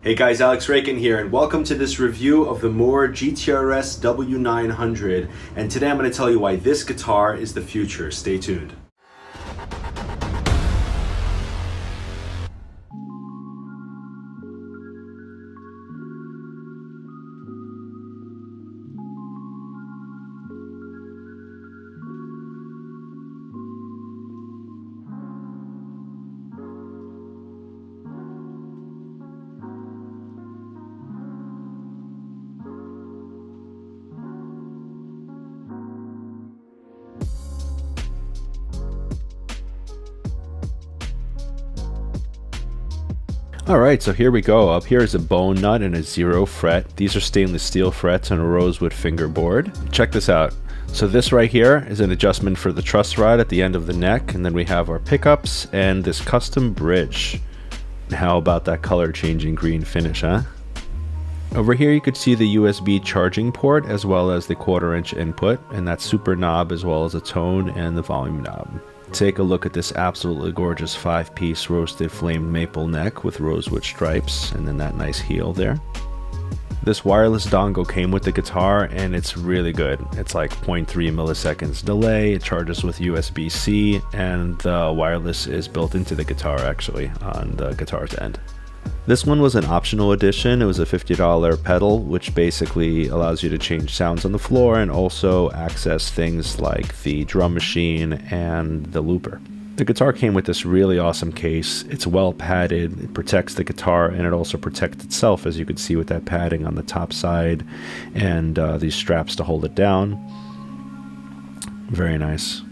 Hey guys, Alex Raykin here, and welcome to this review of the Mooer GTRS w900. And today I'm going to tell you why this guitar is the future. Stay tuned. Alright, so here we go. Up here is a bone nut and a 0 fret. These are stainless steel frets on a rosewood fingerboard. Check this out. So this right here is an adjustment for the truss rod at the end of the neck, and then we have our pickups and this custom bridge. How about that color changing green finish, huh? Over here you could see the USB charging port as well as the 1/4" input, and that super knob as well as a tone and the volume knob. Take a look at this absolutely gorgeous 5-piece roasted flamed maple neck with rosewood stripes, and then that nice heel there. This wireless dongle came with the guitar, and it's really good. It's like 0.3 milliseconds delay, it charges with USB-C, and the wireless is built into the guitar actually on the guitar's end. This one was an optional edition. It was a $50 pedal, which basically allows you to change sounds on the floor and also access things like the drum machine and the looper. The guitar came with this really awesome case. It's well padded, it protects the guitar, and it also protects itself, as you can see with that padding on the top side and these straps to hold it down. Very nice.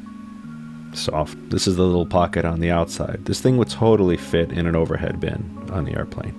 Soft. This is the little pocket on the outside. This thing would totally fit in an overhead bin on the airplane.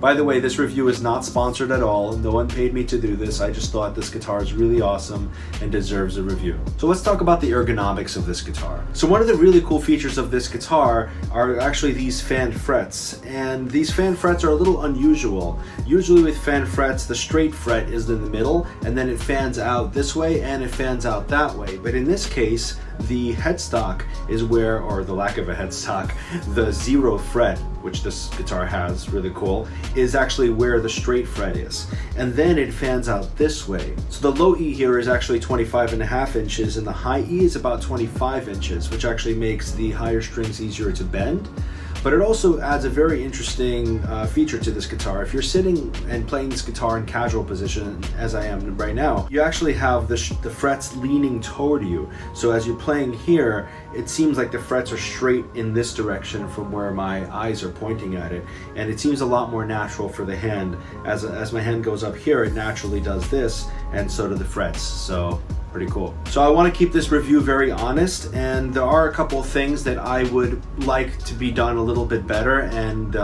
By the way, this review is not sponsored at all. No one paid me to do this. I just thought this guitar is really awesome and deserves a review. So let's talk about the ergonomics of this guitar. So one of the really cool features of this guitar are actually these fan frets. And these fan frets are a little unusual. Usually with fan frets, the straight fret is in the middle, and then it fans out this way and it fans out that way. But in this case, the headstock is where, or the lack of a headstock, the 0 fret, which this guitar has, really cool, is actually where the straight fret is. And then it fans out this way. So the low E here is actually 25.5 inches and the high E is about 25 inches, which actually makes the higher strings easier to bend. But it also adds a very interesting feature to this guitar. If you're sitting and playing this guitar in casual position, as I am right now, you actually have the frets leaning toward you. So as you're playing here, it seems like the frets are straight in this direction from where my eyes are pointing at it. And it seems a lot more natural for the hand. As my hand goes up here, it naturally does this, and so do the frets. So pretty cool. So I want to keep this review very honest, and there are a couple of things that I would like to be done a little bit better, and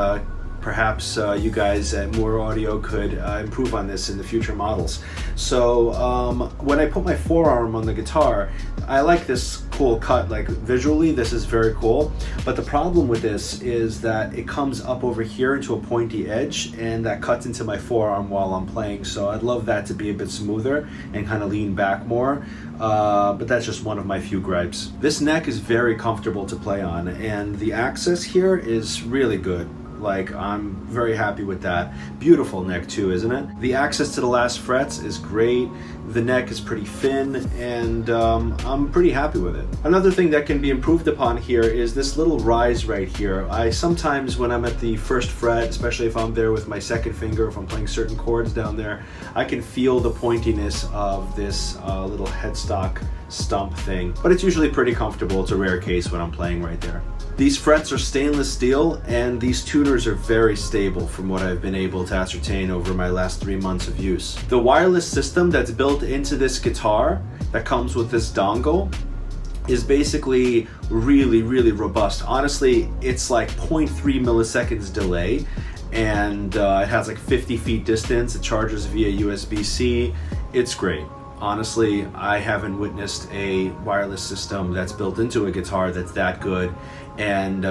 perhaps you guys at Mooer Audio could improve on this in the future models. So when I put my forearm on the guitar, I like this cool cut. Like visually, this is very cool, but the problem with this is that it comes up over here into a pointy edge, and that cuts into my forearm while I'm playing. So I'd love that to be a bit smoother and kind of lean back more, but that's just one of my few gripes. This neck is very comfortable to play on, and the access here is really good. Like, I'm very happy with that. Beautiful neck too, isn't it? The access to the last frets is great. The neck is pretty thin, and I'm pretty happy with it. Another thing that can be improved upon here is this little rise right here. I sometimes, when I'm at the 1st fret, especially if I'm there with my 2nd finger, if I'm playing certain chords down there, I can feel the pointiness of this little headstock stump thing. But it's usually pretty comfortable. It's a rare case when I'm playing right there. These frets are stainless steel, and these tuners are very stable from what I've been able to ascertain over my last 3 months of use. The wireless system that's built into this guitar that comes with this dongle is basically really robust. Honestly, it's like 0.3 milliseconds delay, and it has like 50 feet distance. It charges via USB-C. It's great. Honestly, I haven't witnessed a wireless system that's built into a guitar that's that good, and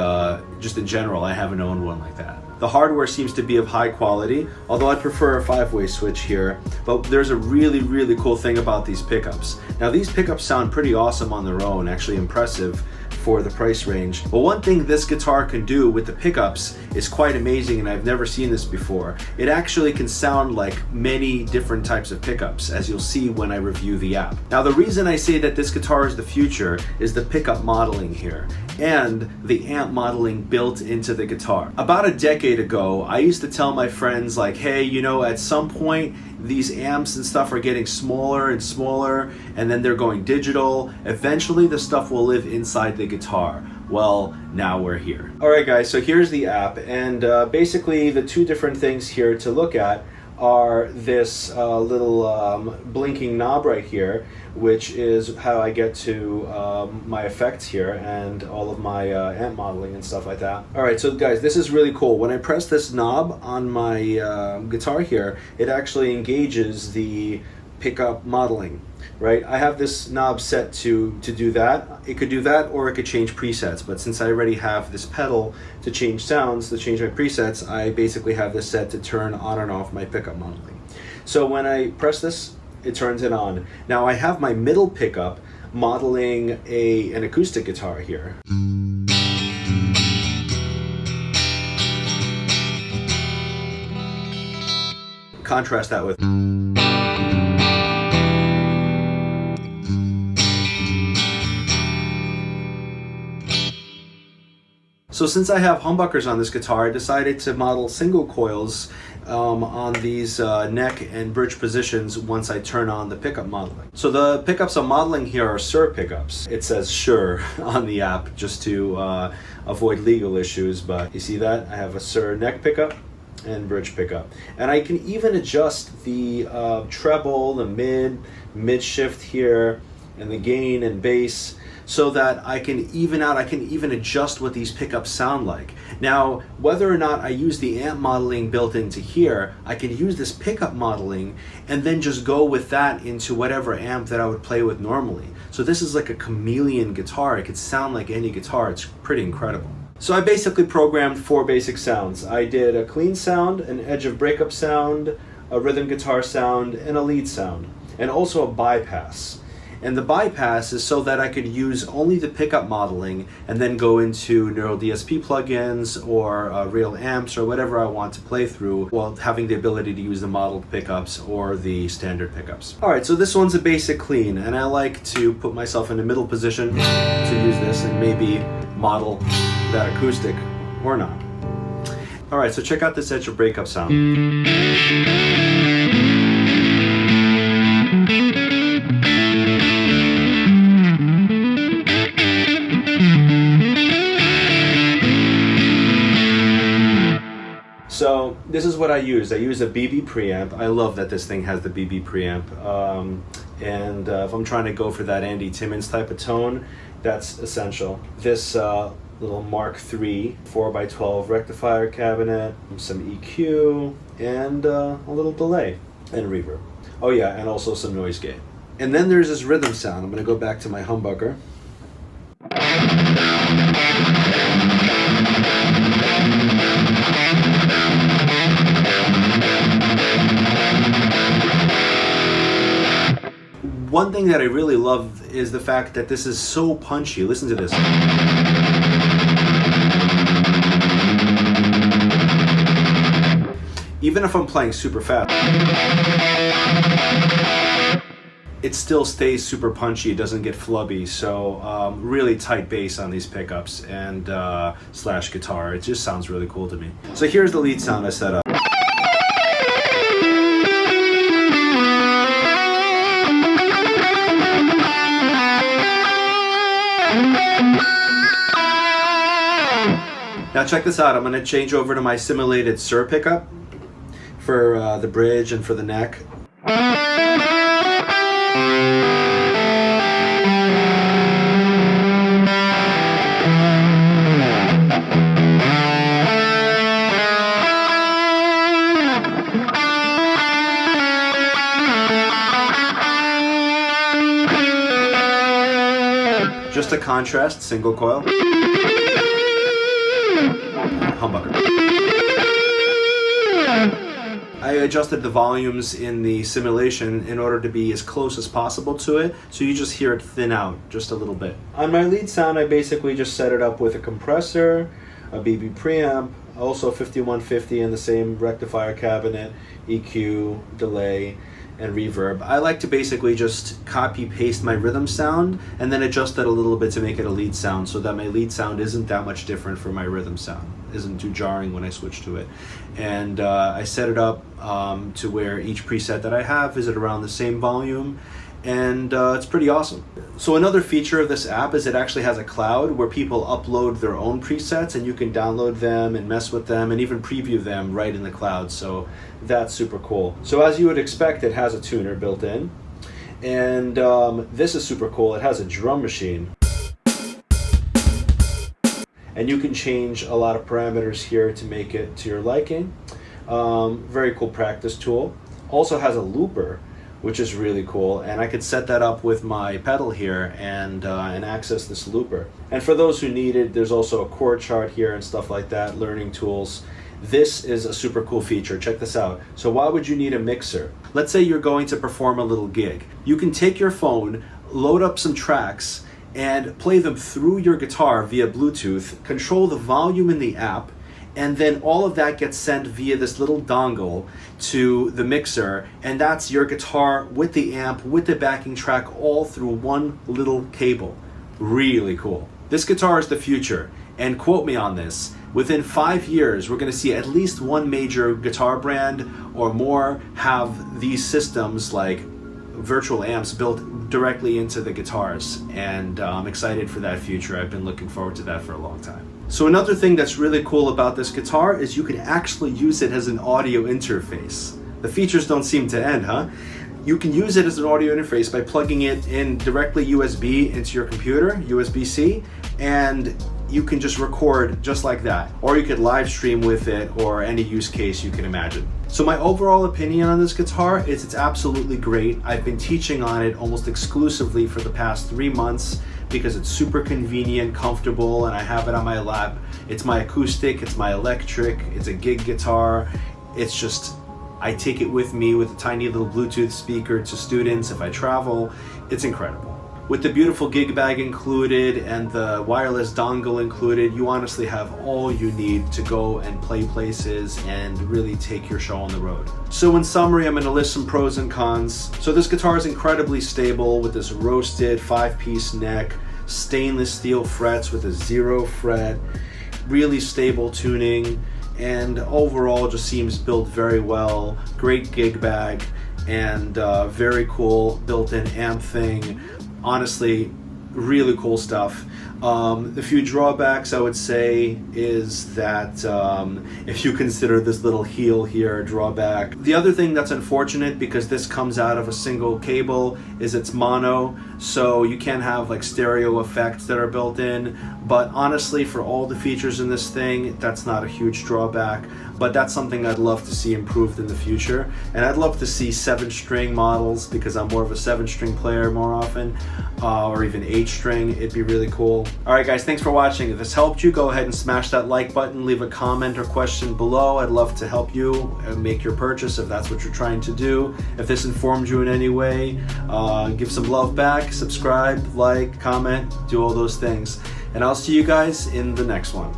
just in general, I haven't owned one like that. The hardware seems to be of high quality, although I prefer a 5-way switch here, but there's a really cool thing about these pickups. Now these pickups sound pretty awesome on their own, actually impressive for the price range. But one thing this guitar can do with the pickups is quite amazing, and I've never seen this before. It actually can sound like many different types of pickups, as you'll see when I review the app. Now, the reason I say that this guitar is the future is the pickup modeling here and the amp modeling built into the guitar. About a decade ago, I used to tell my friends like, hey, you know, at some point these amps and stuff are getting smaller and smaller, and then they're going digital. Eventually the stuff will live inside the guitar. Well, now we're here. All right, guys, so here's the app, and basically the two different things here to look at are this little blinking knob right here, which is how I get to my effects here and all of my amp modeling and stuff like that. All right, so guys, this is really cool. When I press this knob on my guitar here, it actually engages the pickup modeling, right? I have this knob set to do that. It could do that, or it could change presets, but since I already have this pedal to change sounds, to change my presets, I basically have this set to turn on and off my pickup modeling. So when I press this, it turns it on. Now I have my middle pickup modeling an acoustic guitar here. Contrast that with So since I have humbuckers on this guitar, I decided to model single coils on these neck and bridge positions once I turn on the pickup modeling. So the pickups I'm modeling here are SUR pickups. It says SUR on the app just to avoid legal issues, but you see that? I have a SUR neck pickup and bridge pickup. And I can even adjust the treble, the mid shift here, and the gain and bass, so that I can even out, I can even adjust what these pickups sound like. Now, whether or not I use the amp modeling built into here, I can use this pickup modeling and then just go with that into whatever amp that I would play with normally. So this is like a chameleon guitar. It could sound like any guitar. It's pretty incredible. So I basically programmed 4 basic sounds. I did a clean sound, an edge of breakup sound, a rhythm guitar sound, and a lead sound, and also a bypass. And the bypass is so that I could use only the pickup modeling and then go into Neural DSP plugins or real amps or whatever I want to play through, while having the ability to use the modeled pickups or the standard pickups. All right, so this one's a basic clean, and I like to put myself in the middle position to use this and maybe model that acoustic or not. All right, so check out this edge of breakup sound. So this is what I use. I use a BB preamp. I love that this thing has the BB preamp. And if I'm trying to go for that Andy Timmons type of tone, that's essential. This little Mark III 4x12 rectifier cabinet, some EQ, and a little delay and reverb. Oh yeah, and also some noise gate. And then there's this rhythm sound. I'm gonna go back to my humbucker. One thing that I really love is the fact that this is so punchy. Listen to this. Even if I'm playing super fast, it still stays super punchy. It doesn't get flubby. So really tight bass on these pickups and slash guitar. It just sounds really cool to me. So here's the lead sound I set up. Now check this out. I'm going to change over to my simulated SUR pickup for the bridge and for the neck. Just a contrast, single coil. Humbucker. I adjusted the volumes in the simulation in order to be as close as possible to it, so you just hear it thin out just a little bit. On my lead sound, I basically just set it up with a compressor, a BB preamp, also 5150 in the same rectifier cabinet, EQ, delay, and reverb. I like to basically just copy paste my rhythm sound and then adjust that a little bit to make it a lead sound, so that my lead sound isn't that much different from my rhythm sound, isn't too jarring when I switch to it. And I set it up to where each preset that I have is at around the same volume, and it's pretty awesome. So another feature of this app is it actually has a cloud where people upload their own presets, and you can download them and mess with them and even preview them right in the cloud. So that's super cool. So as you would expect, it has a tuner built in, and this is super cool. It has a drum machine, and you can change a lot of parameters here to make it to your liking. Very cool practice tool. Also has a looper, which is really cool, and I could set that up with my pedal here and access this looper. And for those who need it, there's also a chord chart here and stuff like that, learning tools. This is a super cool feature. Check this out. So why would you need a mixer? Let's say you're going to perform a little gig. You can take your phone, load up some tracks, and play them through your guitar via Bluetooth, control the volume in the app, and then all of that gets sent via this little dongle to the mixer, and that's your guitar with the amp, with the backing track, all through one little cable. Really cool. This guitar is the future, and quote me on this, within 5 years we're going to see at least one major guitar brand or more have these systems like virtual amps built directly into the guitars, and I'm excited for that future. I've been looking forward to that for a long time. So another thing that's really cool about this guitar is you can actually use it as an audio interface. The features don't seem to end, huh? You can use it as an audio interface by plugging it in directly USB into your computer, USB-C, and you can just record just like that. Or you could live stream with it, or any use case you can imagine. So my overall opinion on this guitar is it's absolutely great. I've been teaching on it almost exclusively for the past 3 months because it's super convenient, comfortable, and I have it on my lap. It's my acoustic, it's my electric, it's a gig guitar. It's just, I take it with me with a tiny little Bluetooth speaker to students if I travel. It's incredible. With the beautiful gig bag included and the wireless dongle included, you honestly have all you need to go and play places and really take your show on the road. So in summary, I'm going to list some pros and cons. So this guitar is incredibly stable with this roasted 5-piece neck, stainless steel frets with a 0 fret, really stable tuning, and overall just seems built very well. Great gig bag, and very cool built-in amp thing. Honestly, really cool stuff. The few drawbacks I would say is that if you consider this little heel here a drawback. The other thing that's unfortunate, because this comes out of a single cable, is it's mono, so you can't have like stereo effects that are built in. But honestly, for all the features in this thing, that's not a huge drawback. But that's something I'd love to see improved in the future. And I'd love to see 7-string models, because I'm more of a 7-string player more often, or even 8-string. It'd be really cool. All right, guys, thanks for watching. If this helped you, go ahead and smash that like button, leave a comment or question below. I'd love to help you make your purchase if that's what you're trying to do. If this informed you in any way, give some love back, subscribe, like, comment, do all those things. And I'll see you guys in the next one.